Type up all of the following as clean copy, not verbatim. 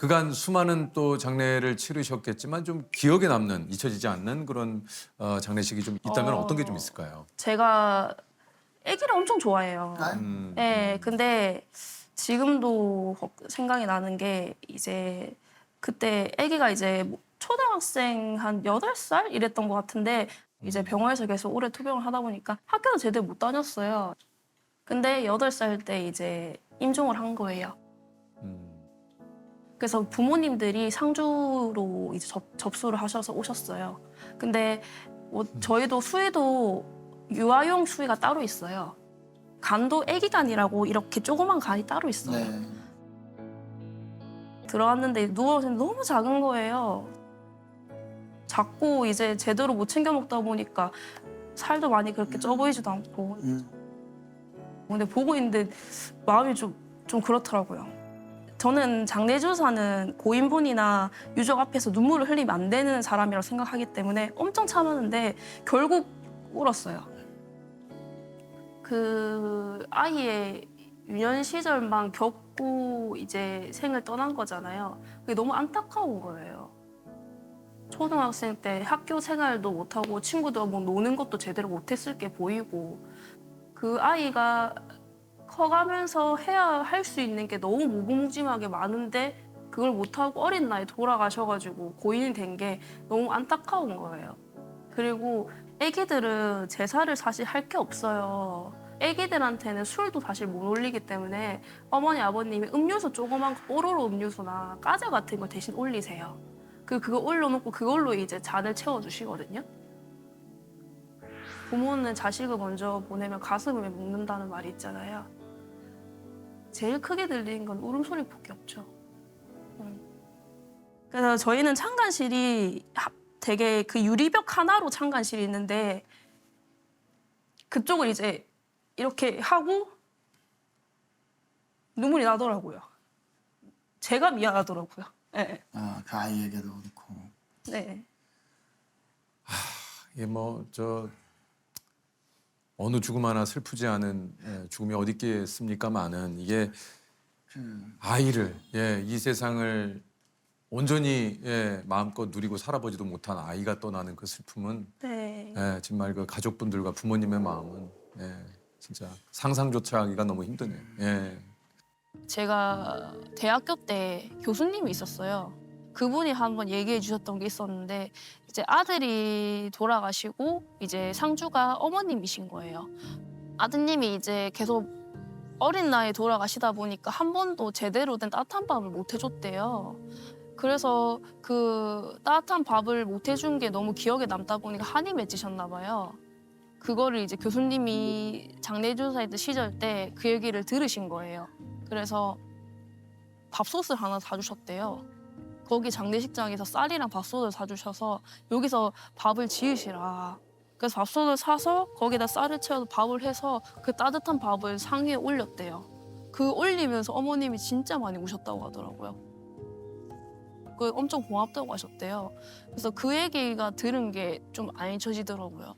그간 수많은 또 장례를 치르셨겠지만 좀 기억에 남는 잊혀지지 않는 그런 장례식이 좀 있다면 어떤 게 좀 있을까요? 제가 아기를 엄청 좋아해요. 네, 근데 지금도 생각이 나는 게 이제 그때 아기가 이제 초등학생 한 8살 이랬던 것 같은데 이제 병원에서 계속 오래 투병을 하다 보니까 학교도 제대로 못 다녔어요. 근데 8살 때 이제 임종을 한 거예요. 음. 그래서 부모님들이 상주로 이제 접수를 하셔서 오셨어요. 근데 뭐 저희도 수의도 유아용 수의가 따로 있어요. 간도 아기간이라고 이렇게 조그만 간이 따로 있어요. 네. 들어왔는데 누워서 너무 작은 거예요. 작고 이제 제대로 못 챙겨 먹다 보니까 살도 많이 그렇게 쪄 보이지도 않고. 근데 보고 있는데 마음이 좀 그렇더라고요. 저는 장례주사는 고인분이나 유족 앞에서 눈물을 흘리면 안 되는 사람이라고 생각하기 때문에 엄청 참았는데 결국 울었어요. 그 아이의 유년 시절만 겪고 이제 생을 떠난 거잖아요. 그게 너무 안타까운 거예요. 초등학생 때 학교 생활도 못하고 친구들 뭐 노는 것도 제대로 못했을 게 보이고 그 아이가 커가면서 해야 할 수 있는 게 너무 무궁무진하게 많은데 그걸 못하고 어린 나이에 돌아가셔가지고 고인이 된 게 너무 안타까운 거예요. 그리고 애기들은 제사를 사실 할 게 없어요. 애기들한테는 술도 사실 못 올리기 때문에 어머니 아버님이 음료수 조그만 거, 뽀로로 음료수나 과자 같은 거 대신 올리세요. 그거 올려놓고 그걸로 이제 잔을 채워주시거든요. 부모는 자식을 먼저 보내면 가슴을 묶는다는 말이 있잖아요. 제일 크게 들리는 건 울음소리밖에 없죠. 그래서 저희는 창간실이 되게 그 유리벽 하나로 창간실이 있는데 그쪽을 이제 이렇게 하고 눈물이 나더라고요. 제가 미안하더라고요. 네. 아, 그 아이에게도 그렇고. 네. 이게 뭐 어느 죽음 하나 슬프지 않은 죽음이 어디 있겠습니까마는 이게 아이를 이 세상을 온전히 마음껏 누리고 살아보지도 못한 아이가 떠나는 그 슬픔은 네. 정말 그 가족분들과 부모님의 마음은 진짜 상상조차 하기가 너무 힘드네요. 제가 대학교 때 교수님이 있었어요. 그분이 한번 얘기해 주셨던 게 있었는데 이제 아들이 돌아가시고 이제 상주가 어머님이신 거예요. 아드님이 이제 계속 어린 나이에 돌아가시다 보니까 한 번도 제대로 된 따뜻한 밥을 못 해줬대요. 그래서 그 따뜻한 밥을 못 해준 게 너무 기억에 남다 보니까 한이 맺히셨나 봐요. 그거를 이제 교수님이 장례주사 시절 때 그 얘기를 들으신 거예요. 그래서 밥솥을 하나 사주셨대요. 거기 장례식장에서 쌀이랑 밥솥을 사주셔서 여기서 밥을 지으시라. 그래서 밥솥을 사서 거기다 쌀을 채워서 밥을 해서 그 따뜻한 밥을 상위에 올렸대요. 그 올리면서 어머님이 진짜 많이 우셨다고 하더라고요. 그 엄청 고맙다고 하셨대요. 그래서 그 얘기가 들은 게 좀 안 잊혀지더라고요.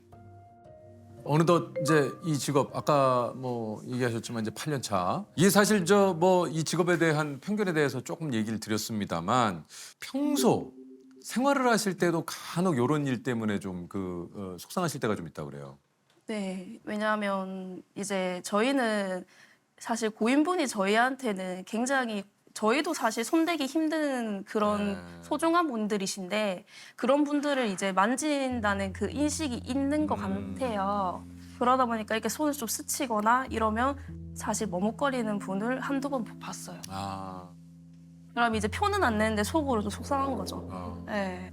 어느덧 이제 이 직업 아까 뭐 얘기하셨지만 이제 8년 차. 이게 사실 이 직업에 대한 편견에 대해서 조금 얘기를 드렸습니다만 평소 생활을 하실 때도 간혹 이런 일 때문에 좀 속상하실 때가 좀 있다 그래요. 네, 왜냐하면 이제 저희는 사실 고인분이 저희한테는 굉장히 저희도 사실 손대기 힘든 그런 소중한 분들이신데 그런 분들을 이제 만진다는 그 인식이 있는 것 같아요. 그러다 보니까 이렇게 손을 좀 스치거나 이러면 사실 머뭇거리는 분을 한두 번 봤어요. 아, 그럼 이제 표는 안 내는데 속으로 좀 속상한 거죠. 네.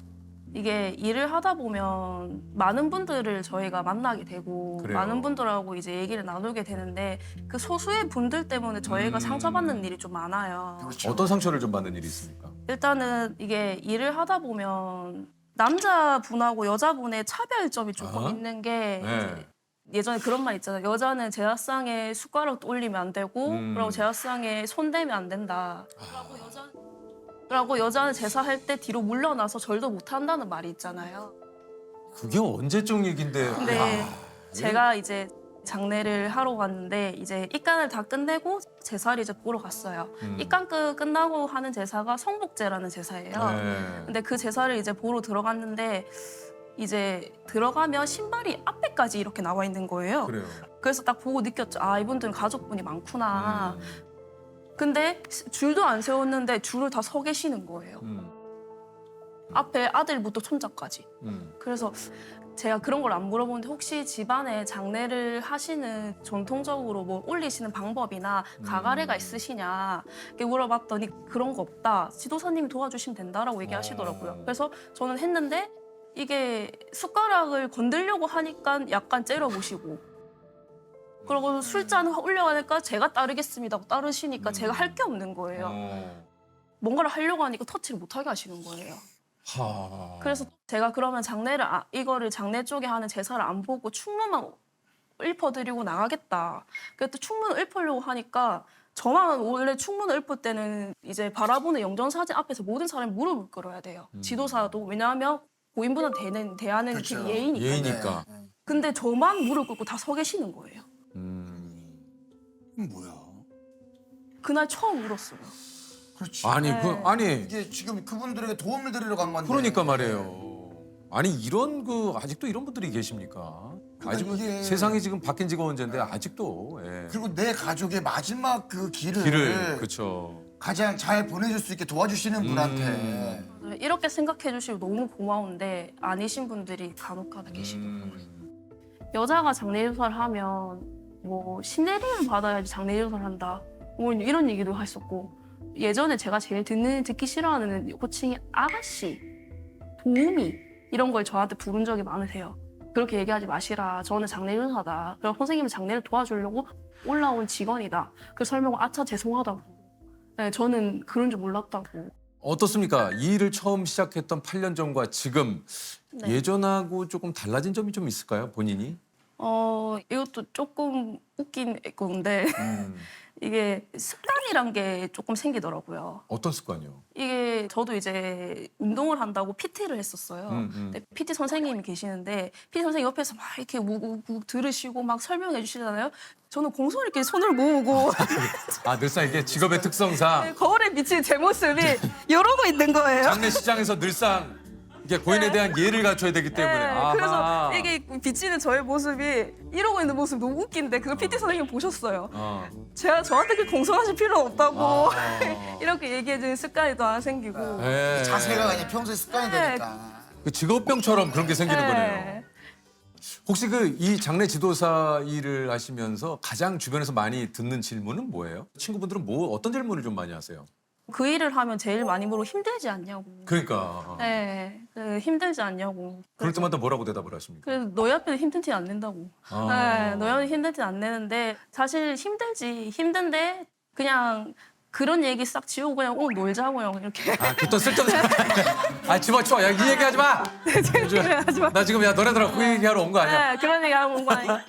이게 일을 하다 보면 많은 분들을 저희가 만나게 되고 그래요. 많은 분들하고 이제 얘기를 나누게 되는데 그 소수의 분들 때문에 저희가 상처받는 일이 좀 많아요. 그렇죠. 어떤 상처를 좀 받는 일이 있습니까? 일단은 이게 일을 하다 보면 남자분하고 여자분의 차별점이 조금 아? 있는 게 네. 이제 예전에 그런 말 있잖아요. 여자는 제사상에 숟가락 올리면 안 되고 그리고 제사상에 손 대면 안 된다. 그리고 여자는 제사할 때 뒤로 물러나서 절도 못 한다는 말이 있잖아요. 그게 언제적 얘긴데. 근데 제가 이제 장례를 하러 갔는데 이제 입간을 다 끝내고 제사를 이제 보러 갔어요. 입간 끝나고 하는 제사가 성복제라는 제사예요. 네. 근데 그 제사를 이제 보러 들어갔는데 이제 들어가면 신발이 앞에까지 이렇게 나와 있는 거예요. 그래요. 그래서 딱 보고 느꼈죠. 아, 이분들은 가족분이 많구나. 음. 근데 줄도 안 세웠는데 줄을 다 서 계시는 거예요. 앞에 아들부터 손자까지. 그래서 제가 그런 걸 안 물어보는데 혹시 집안에 장례를 하시는 전통적으로 뭐 올리시는 방법이나 가가래가 있으시냐 이렇게 물어봤더니 그런 거 없다. 지도사님이 도와주시면 된다라고 얘기하시더라고요. 그래서 저는 했는데 이게 숟가락을 건들려고 하니까 약간 째려보시고 그리고 술잔 올려가니까 제가 따르겠습니다 하고 따르시니까 제가 할 게 없는 거예요. 뭔가를 하려고 하니까 터치를 못하게 하시는 거예요. 하. 그래서 제가 그러면 장례를 이거를 장례 쪽에 하는 제사를 안 보고 충무만 읊어드리고 나가겠다. 그래도 충무를 읊으려고 하니까 저만 원래 충무를 읊을 때는 이제 바라보는 영정사진 앞에서 모든 사람이 무릎을 꿇어야 돼요. 지도사도. 왜냐하면 고인분한테 대하는 그렇죠. 그 예의니까. 예의니까. 근데 저만 무릎 꿇고 다 서 계시는 거예요. 뭐야? 그날 처음 울었어요. 그렇지. 아니 네. 아니 이게 지금 그분들에게 도움을 드리러 간 건데. 그러니까 말이에요. 아니 이런 아직도 이런 분들이 계십니까? 아직 이게- 세상이 지금 바뀐 지가 언젠데 아직도 예. 그리고 내 가족의 마지막 그 길을 그렇죠. 가장 잘 보내줄 수 있게 도와주시는 분한테. 이렇게 생각해 주시고 너무 고마운데 아니신 분들이 간혹가다 계시더라고요. 여자가 장례조사를 하면 뭐 신내림을 받아야지 장례조사를 한다. 뭐 이런 얘기도 했었고 예전에 제가 제일 듣기 싫어하는 호칭이 아가씨, 도우미 이런 걸 저한테 부른 적이 많으세요. 그렇게 얘기하지 마시라. 저는 장례조사다. 그럼 선생님은 장례를 도와주려고 올라온 직원이다. 그 설명을 아차 죄송하다고. 네, 저는 그런 줄 몰랐다고. 어떻습니까? 이 일을 처음 시작했던 8년 전과 지금 네. 예전하고 조금 달라진 점이 좀 있을까요? 본인이? 이것도 조금 웃긴 건데 이게 습관이란 게 조금 생기더라고요. 어떤 습관이요? 이게 저도 이제 운동을 한다고 PT를 했었어요. 음. 근데 PT 선생님이 계시는데 PT 선생님 옆에서 막 이렇게 우국 들으시고 막 설명해 주시잖아요. 저는 공손히 이렇게 손을 모으고 아 늘상 이게 직업의 특성상 거울에 비친 제 모습이 이러고 있는 거예요. 장례식장에서 늘상 이게 고인에 대한 예를 갖춰야 되기 때문에. 네, 아하. 그래서 이게 비치는 저의 모습이 이러고 있는 모습이 너무 웃긴데 그거 PT 선생님 보셨어요. 제가 저한테 그 공손하실 필요는 없다고 아. 이렇게 얘기해주는 습관이 또 하나 생기고. 네. 자세가 그냥 평소에 습관이 네. 되니까. 그 직업병처럼 그런 게 생기는 네. 거네요. 혹시 이 장례 지도사 일을 하시면서 가장 주변에서 많이 듣는 질문은 뭐예요? 친구분들은 어떤 질문을 좀 많이 하세요? 그 일을 하면 제일 많이 물어 힘들지 않냐고. 그러니까 네, 힘들지 않냐고. 그럴 때마다 뭐라고 대답을 하십니까? 그래서 너희 앞에는 힘든 티 안 낸다고. 아. 네, 너희 앞에 힘든 티 안 내는데 사실 힘든데 그냥 그런 얘기 싹 지우고 그냥 오늘 놀자고 요 이렇게. 아, 그또 쓸데없는. 아, 집어치워. 야, 이 얘기 하지 마. 하지 마. 나 지금 야 너네들하고 그 얘기하러 온 거 아니야? 네, 그런 얘기 하고 온 거 아니에요.